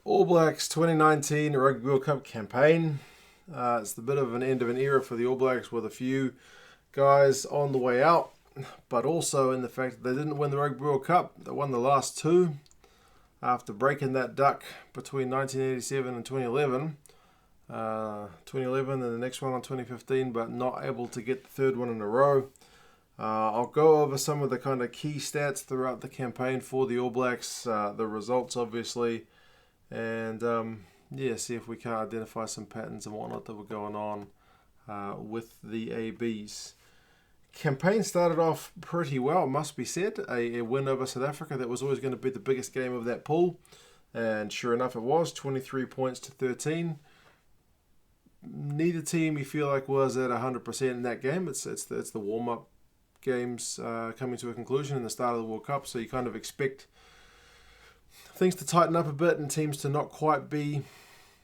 All Blacks 2019 Rugby World Cup campaign. It's the bit of an end of an era for the All Blacks with a few guys on the way out, but also in the fact that they didn't win the Rugby World Cup. They won the last two after breaking that duck between 1987 and 2011. 2011 and the next one on 2015, but not able to get the third one in a row. I'll go over some of the kind of key stats throughout the campaign for the All Blacks, the results obviously, and see if we can identify some patterns and whatnot that were going on with the ABs. Campaign started off pretty well, must be said. A win over South Africa that was always going to be the biggest game of that pool, and sure enough it was, 23 points to 13. Neither team you feel like was at 100% in that game. It's the warm-up games coming to a conclusion in the start of the World Cup, so you kind of expect things to tighten up a bit and teams to not quite be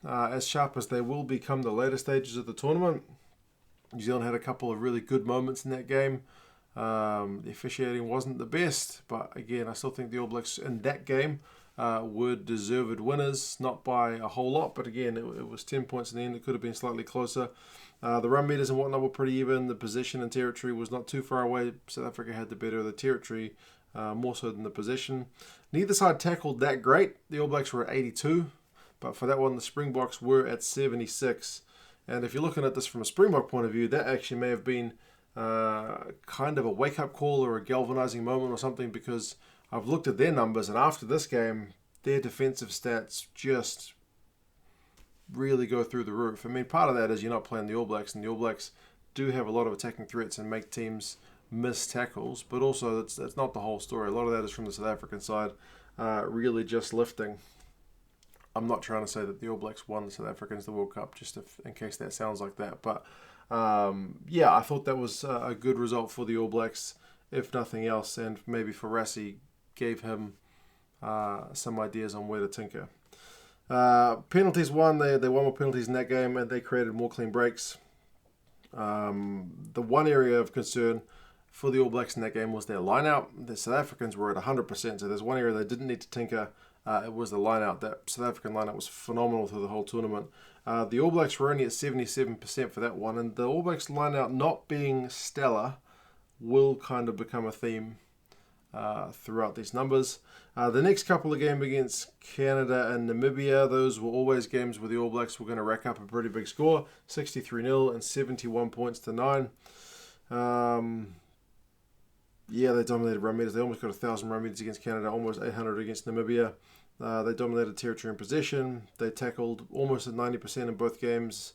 as sharp as they will become the later stages of the tournament. New Zealand had a couple of really good moments in that game. The officiating wasn't the best, but again, I still think the All Blacks in that game were deserved winners, not by a whole lot, but again, it was 10 points in the end. It could have been slightly closer. The run meters and whatnot were pretty even. The possession and territory was not too far away. South Africa had the better of the territory, more so than the possession. Neither side tackled that great. The All Blacks were at 82, but for that one, the Springboks were at 76. And if you're looking at this from a Springbok point of view, that actually may have been kind of a wake-up call or a galvanizing moment or something, because I've looked at their numbers, and after this game, their defensive stats just really go through the roof. I mean, part of that is you're not playing the All Blacks, and the All Blacks do have a lot of attacking threats and make teams miss tackles, but also that's not the whole story. A lot of that is from the South African side really just lifting. I'm not trying to say that the All Blacks won the South Africans the World Cup, just in case that sounds like that. But I thought that was a good result for the All Blacks, if nothing else, and maybe for Rassie gave him some ideas on where to tinker. Penalties won. They won more penalties in that game, and they created more clean breaks. The one area of concern for the All Blacks in that game was their line-out. The South Africans were at 100%, so there's one area they didn't need to tinker. It was the line-out. That South African line-out was phenomenal through the whole tournament. The All Blacks were only at 77% for that one, and the All Blacks line-out not being stellar will kind of become a theme throughout these numbers. The next couple of games against Canada and Namibia, those were always games where the All Blacks were going to rack up a pretty big score, 63-0 and 71 points to 9. They dominated run meters. They almost got 1,000 run meters against Canada, almost 800 against Namibia. They dominated territory and possession. They tackled almost at 90% in both games.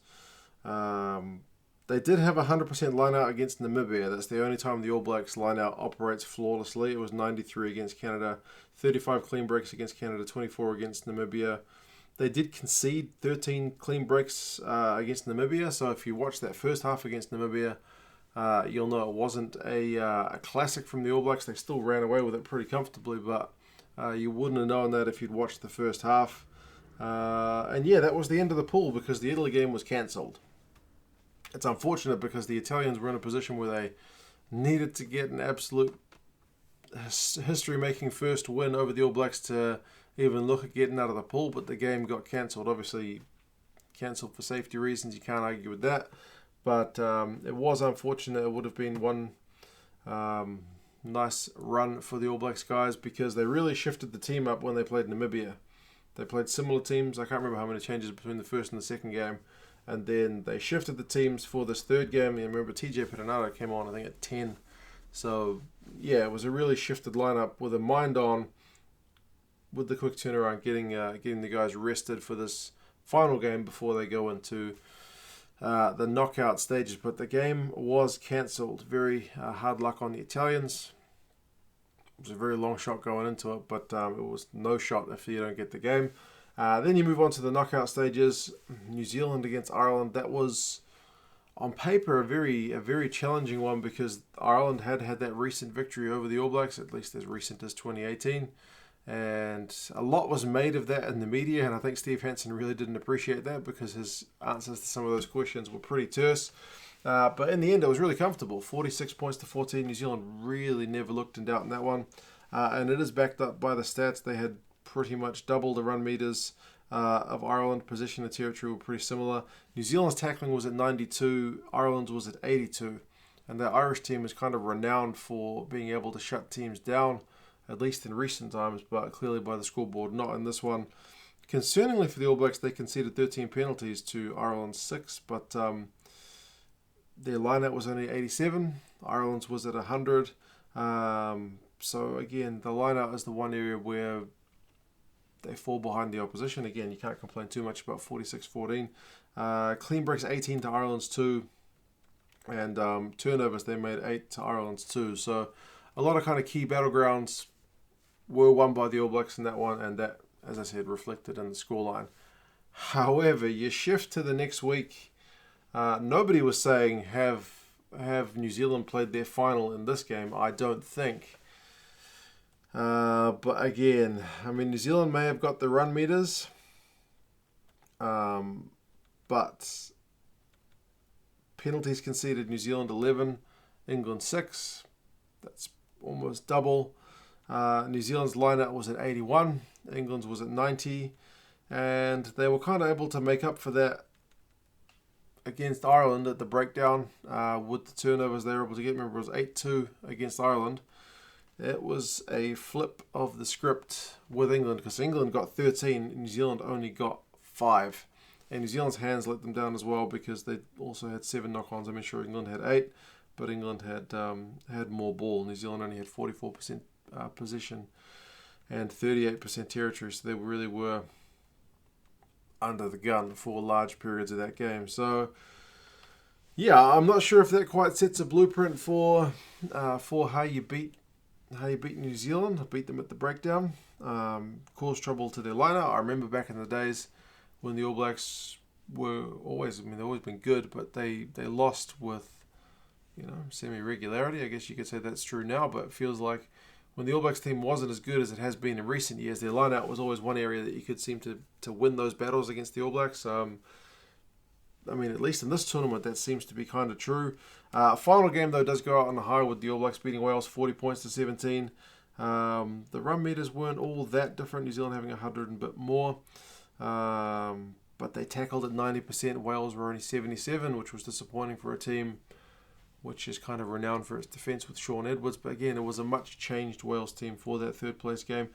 They did have a 100% line-out against Namibia. That's the only time the All Blacks line-out operates flawlessly. It was 93 against Canada, 35 clean breaks against Canada, 24 against Namibia. They did concede 13 clean breaks against Namibia, so if you watch that first half against Namibia, you'll know it wasn't a classic from the All Blacks. They still ran away with it pretty comfortably, but you wouldn't have known that if you'd watched the first half. That was the end of the pool because the Italy game was cancelled. It's unfortunate because the Italians were in a position where they needed to get an absolute history-making first win over the All Blacks to even look at getting out of the pool, but the game got cancelled. Obviously, cancelled for safety reasons. You can't argue with that. But it was unfortunate. It would have been one nice run for the All Blacks guys because they really shifted the team up when they played Namibia. They played similar teams. I can't remember how many changes between the first and the second game. And then they shifted the teams for this third game. And remember, TJ Perenara came on, I think, at 10. So, it was a really shifted lineup with a mind on, with the quick turnaround, getting the guys rested for this final game before they go into the knockout stages. But the game was cancelled. Very hard luck on the Italians. It was a very long shot going into it, but it was no shot if you don't get the game. Then you move on to the knockout stages. New Zealand against Ireland. That was, on paper, a very challenging one because Ireland had that recent victory over the All Blacks, at least as recent as 2018. And a lot was made of that in the media, and I think Steve Hansen really didn't appreciate that because his answers to some of those questions were pretty terse. But in the end, it was really comfortable. 46 points to 14. New Zealand really never looked in doubt in that one. And it is backed up by the stats. They had pretty much double the run meters. of Ireland. Possession and territory were pretty similar. New Zealand's tackling was at 92, Ireland's was at 82. And the Irish team is kind of renowned for being able to shut teams down, at least in recent times, but clearly by the scoreboard, not in this one. Concerningly for the All Blacks, they conceded 13 penalties to Ireland's 6, but their line-out was only 87. Ireland's was at 100. So again, the line-out is the one area where they fall behind the opposition. Again, you can't complain too much about 46-14. Clean breaks 18 to Ireland's 2. And turnovers, they made 8 to Ireland's 2. So a lot of kind of key battlegrounds were won by the All Blacks in that one, and that, as I said, reflected in the scoreline. However, you shift to the next week. Nobody was saying have New Zealand played their final in this game. I don't think. But again, I mean, New Zealand may have got the run meters, but penalties conceded, New Zealand 11, England 6. That's almost double. New Zealand's line-out was at 81, England's was at 90, and they were kind of able to make up for that against Ireland at the breakdown with the turnovers they were able to get. Remember, it was 8-2 against Ireland. It was a flip of the script with England, because England got 13, New Zealand only got 5. And New Zealand's hands let them down as well, because they also had 7 knock-ons. I'm sure England had 8, but England had more ball. New Zealand only had 44% possession and 38% territory, so they really were under the gun for large periods of that game. So, yeah, I'm not sure if that quite sets a blueprint for how you beat New Zealand, beat them at the breakdown, caused trouble to their lineup. I remember back in the days when the All Blacks were always, they've always been good, but they lost with, semi-regularity. I guess you could say that's true now, but it feels like when the All Blacks team wasn't as good as it has been in recent years, their line-out was always one area that you could seem to win those battles against the All Blacks. At least in this tournament, that seems to be kind of true. Final game, though, does go out on a high with the All Blacks beating Wales 40 points to 17. The run meters weren't all that different, New Zealand having 100 and a bit more. But they tackled at 90%. Wales were only 77, which was disappointing for a team which is kind of renowned for its defence with Sean Edwards. But again, it was a much changed Wales team for that third place game.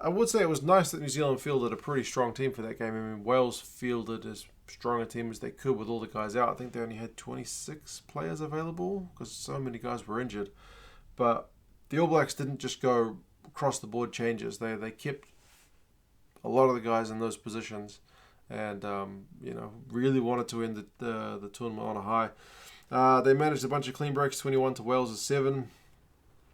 I would say it was nice that New Zealand fielded a pretty strong team for that game. I mean, Wales fielded as strong a team as they could with all the guys out. I think they only had 26 players available because so many guys were injured. But the All Blacks didn't just go across the board changes. They kept a lot of the guys in those positions, and really wanted to end the tournament on a high. They managed a bunch of clean breaks, 21 to Wales' 7.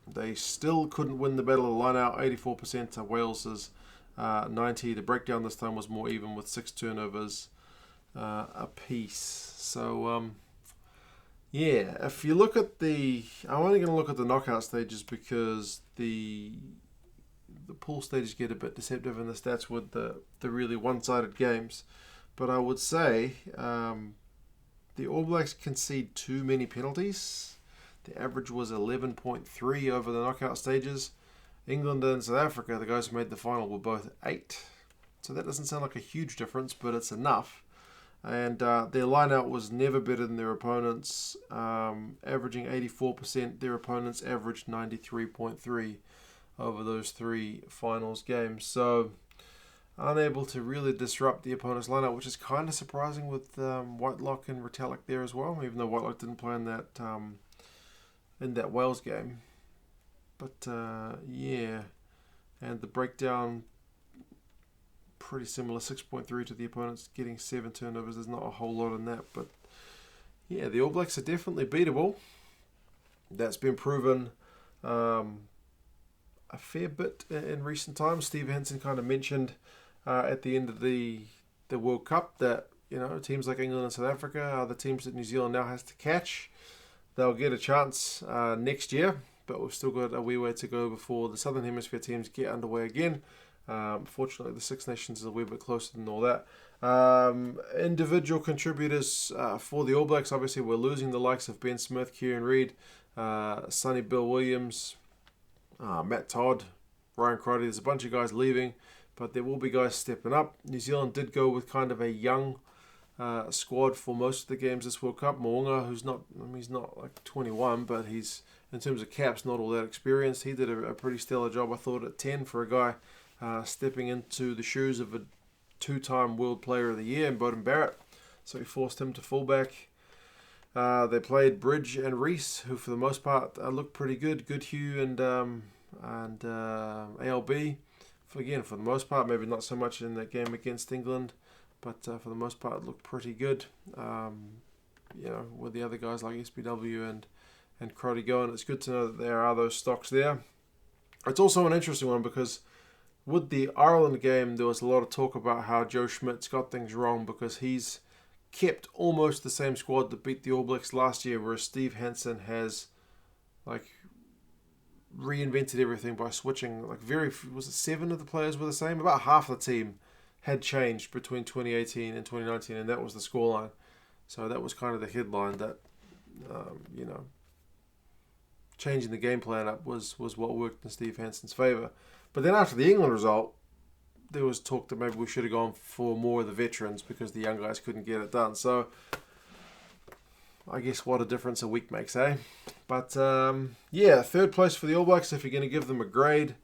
They still couldn't win the battle of the line-out, 84% to Wales' 90. The breakdown this time was more even with 6 turnovers apiece. So, if you look at I'm only going to look at the knockout stages because the pool stages get a bit deceptive in the stats with the really one-sided games. But I would say the All Blacks concede too many penalties. The average was 11.3 over the knockout stages. England and South Africa, the guys who made the final, were both 8. So that doesn't sound like a huge difference, but it's enough. And their line-out was never better than their opponents, averaging 84%. Their opponents averaged 93.3 over those 3 finals games. So unable to really disrupt the opponent's lineup, which is kind of surprising with Whitelock and Retallick there as well, even though Whitelock didn't play in that Wales game. But and the breakdown pretty similar, 6.3 to the opponents, getting 7 turnovers. There's not a whole lot in that, but yeah, the All Blacks are definitely beatable. That's been proven a fair bit in recent times. Steve Hansen kind of mentioned at the end of the World Cup that teams like England and South Africa are the teams that New Zealand now has to catch. They'll get a chance next year, but we've still got a wee way to go before the Southern Hemisphere teams get underway again. Fortunately, the Six Nations is a wee bit closer than all that. Individual contributors for the All Blacks, obviously, we're losing the likes of Ben Smith, Kieran Reid, Sonny Bill Williams, Matt Todd, Ryan Crotty. There's a bunch of guys leaving. but there will be guys stepping up. New Zealand did go with kind of a young squad for most of the games this World Cup. Mo'unga, he's not like 21, but he's, in terms of caps, not all that experienced. He did a pretty stellar job, I thought, at 10 for a guy stepping into the shoes of a two-time World Player of the Year in Beauden Barrett. So he forced him to fullback. They played Bridge and Reese, who for the most part looked pretty good. Goodhue and ALB. For the most part, maybe not so much in that game against England, but for the most part, it looked pretty good. With the other guys like SPW and Crotty going, it's good to know that there are those stocks there. It's also an interesting one because with the Ireland game, there was a lot of talk about how Joe Schmidt's got things wrong because he's kept almost the same squad that beat the All Blacks last year, whereas Steve Hansen has reinvented everything by switching. Was it 7 of the players were the same? About half the team had changed between 2018 and 2019, and that was the scoreline. So that was kind of the headline that, changing the game plan up was what worked in Steve Hansen's favour. But then after the England result, there was talk that maybe we should have gone for more of the veterans because the young guys couldn't get it done. So I guess what a difference a week makes, eh? But third place for the All Blacks. If you're going to give them a grade,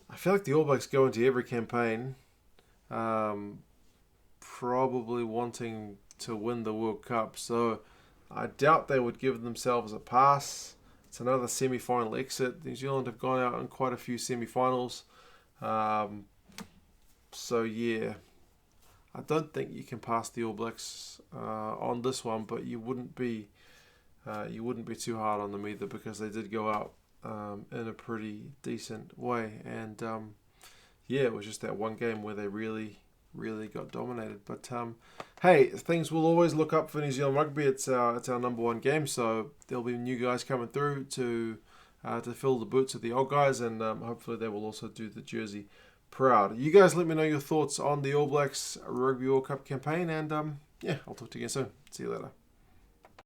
I feel like the All Blacks go into every campaign probably wanting to win the World Cup. So I doubt they would give themselves a pass. It's another semi-final exit. New Zealand have gone out in quite a few semi-finals. So yeah, I don't think you can pass the All Blacks on this one, but you wouldn't be too hard on them either because they did go out in a pretty decent way, and it was just that one game where they really got dominated. But hey, things will always look up for New Zealand rugby. It's our number one game, so there'll be new guys coming through to fill the boots of the old guys, and hopefully they will also do the jersey proud. You guys let me know your thoughts on the All Blacks Rugby World Cup campaign, and I'll talk to you again soon. See you later.